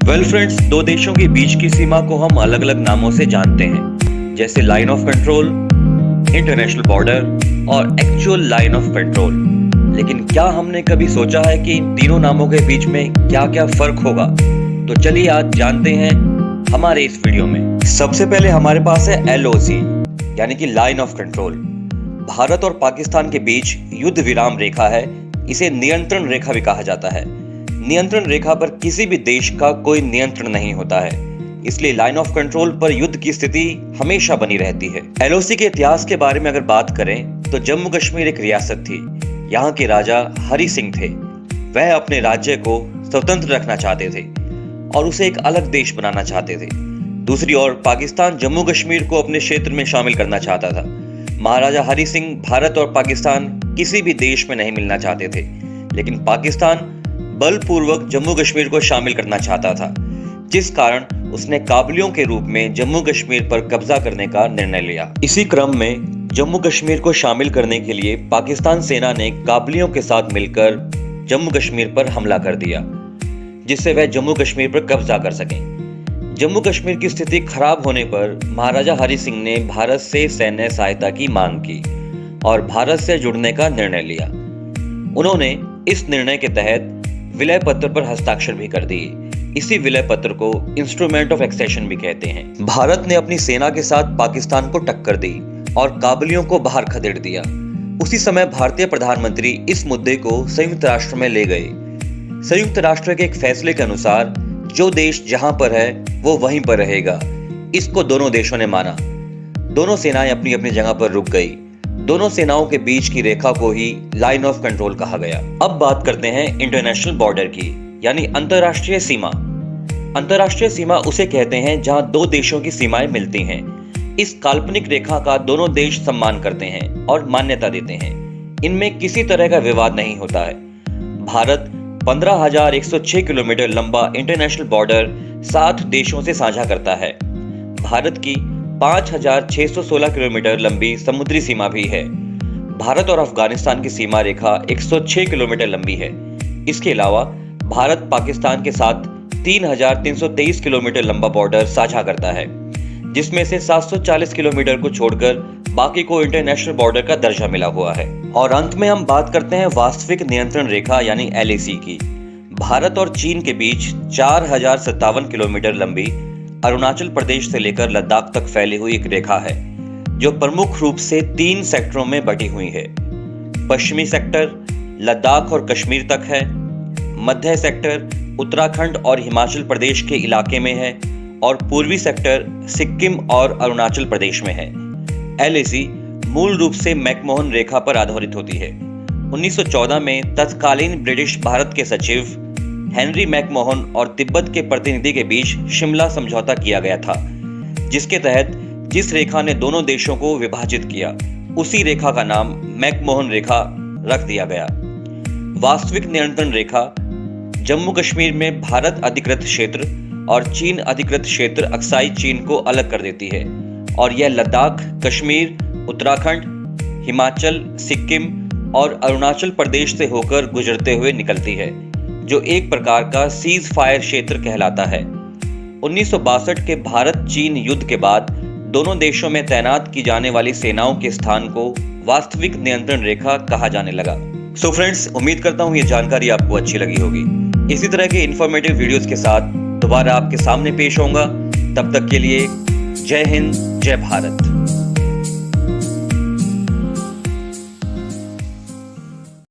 Well friends, दो देशों के बीच की सीमा को हम अलग अलग नामों से जानते हैं, जैसे line of control, international border और एक्चुअल लाइन ऑफ कंट्रोल। लेकिन क्या हमने कभी सोचा है कि इन तीनों नामों के बीच में क्या क्या फर्क होगा? तो चलिए आज जानते हैं हमारे इस वीडियो में। सबसे पहले हमारे पास है LOC यानी कि लाइन ऑफ कंट्रोल। भारत और पाकिस्तान के बीच युद्ध विराम रेखा है। इसे नियंत्रण रेखा भी कहा जाता है। नियंत्रण रेखा पर किसी भी देश का कोई नियंत्रण नहीं होता है, इसलिए लाइन ऑफ कंट्रोल पर युद्ध की स्थिति हमेशा बनी रहती है। LOC के इतिहास के बारे में अगर बात करें तो जम्मू कश्मीर एक रियासत थी। यहाँ के राजा हरि सिंह थे। वह अपने राज्य को स्वतंत्र रखना चाहते थे और उसे एक अलग देश बनाना चाहते थे। दूसरी ओर पाकिस्तान जम्मू कश्मीर को अपने क्षेत्र में शामिल करना चाहता था। महाराजा हरि सिंह भारत और पाकिस्तान किसी भी देश में नहीं मिलना चाहते थे, लेकिन पाकिस्तान बलपूर्वक जम्मू कश्मीर को शामिल करना चाहता था, जिस कारण उसने काबुलियों के रूप में जम्मू कश्मीर पर कब्जा करने का निर्णय लिया। इसी क्रम में जम्मू कश्मीर को शामिल करने के लिए पाकिस्तान सेना ने काबुलियों के साथ मिलकर जम्मू कश्मीर पर हमला कर दिया, जिससे वह जम्मू कश्मीर पर कब्जा कर सकें। जम्मू कश्मीर की स्थिति खराब होने पर महाराजा हरि सिंह ने भारत से सैन्य सहायता की मांग की और भारत से जुड़ने का निर्णय लिया। उन्होंने इस निर्णय के तहत विलय पत्र पर हस्ताक्षर भी कर दिए। इसी विलय पत्र को इंस्ट्रूमेंट ऑफ एक्सेशन भी कहते हैं। भारत ने अपनी सेना के साथ पाकिस्तान को टक्कर दी और काबुलियों को बाहर खदेड़ दिया। उसी समय भारतीय प्रधानमंत्री इस मुद्दे को संयुक्त राष्ट्र में ले गए। संयुक्त राष्ट्र के एक फैसले के अनुसार जो देश जहां पर है वो वहीं पर रहेगा। इसको दोनों देशों ने माना। दोनों सेनाएं अपनी अपनी जगह पर रुक गई। दोनों सेनाओं के बीच की रेखा को ही लाइन ऑफ कंट्रोल कहा गया। अब बात करते हैं इंटरनेशनल बॉर्डर की, यानी अंतरराष्ट्रीय सीमा। अंतरराष्ट्रीय सीमा उसे कहते हैं जहां दो देशों की सीमाएं मिलती हैं। इस काल्पनिक रेखा का दोनों देश सम्मान करते हैं और मान्यता देते हैं। इनमें किसी तरह का विवाद नहीं होता है। भारत 15,106 किलोमीटर लंबा इंटरनेशनल बॉर्डर 7 देशों से साझा करता है। भारत की 5,616 किलोमीटर लंबी समुद्री सीमा भी है। भारत और अफगानिस्तान की सीमा रेखा 106 किलोमीटर लंबी है। इसके अलावा भारत पाकिस्तान के साथ 3,323 किलोमीटर लंबा बॉर्डर साझा करता है, जिसमें से 740 किलोमीटर को छोड़कर बाकी को इंटरनेशनल बॉर्डर का दर्जा मिला हुआ है। और अंत में हम बात करते हैं वास्तविक नियंत्रण रेखा यानी LAC की। भारत और चीन के बीच 4,057 किलोमीटर लंबी अरुणाचल प्रदेश से लेकर लद्दाख तक फैली हुई एक रेखा है, जो प्रमुख रूप से 3 सेक्टरों में बटी हुई है। पश्चिमी सेक्टर लद्दाख और कश्मीर तक है। मध्य सेक्टर उत्तराखंड और हिमाचल प्रदेश के इलाके में है और पूर्वी सेक्टर सिक्किम और अरुणाचल प्रदेश में है। LAC मूल रूप से मैकमोहन रेखा पर आधारित होती है। 1914 में तत्कालीन ब्रिटिश भारत के सचिव हेनरी मैकमोहन और तिब्बत के प्रतिनिधि के बीच शिमला समझौता किया गया था, जिसके तहत जिस रेखा ने दोनों देशों को विभाजित किया, उसी रेखा का नाम मैकमोहन रेखा रख दिया गया। वास्तविक नियंत्रण रेखा जम्मू कश्मीर में भारत अधिकृत क्षेत्र और चीन अधिकृत क्षेत्र अक्साई चीन को अलग कर देती है, और यह लद्दाख, कश्मीर, उत्तराखंड, हिमाचल, सिक्किम और अरुणाचल प्रदेश से होकर गुजरते हुए निकलती है, जो एक प्रकार का सीज फायर क्षेत्र कहलाता है। 1962 के भारत चीन युद्ध के बाद दोनों देशों में तैनात की जाने वाली सेनाओं के स्थान को वास्तविक नियंत्रण रेखा कहा जाने लगा। सो फ्रेंड्स, उम्मीद करता हूं ये जानकारी आपको अच्छी लगी होगी। इसी तरह के इंफॉर्मेटिव वीडियोस के साथ दोबारा आपके सामने पेश होऊंगा। तब तक के लिए जय हिंद, जय भारत।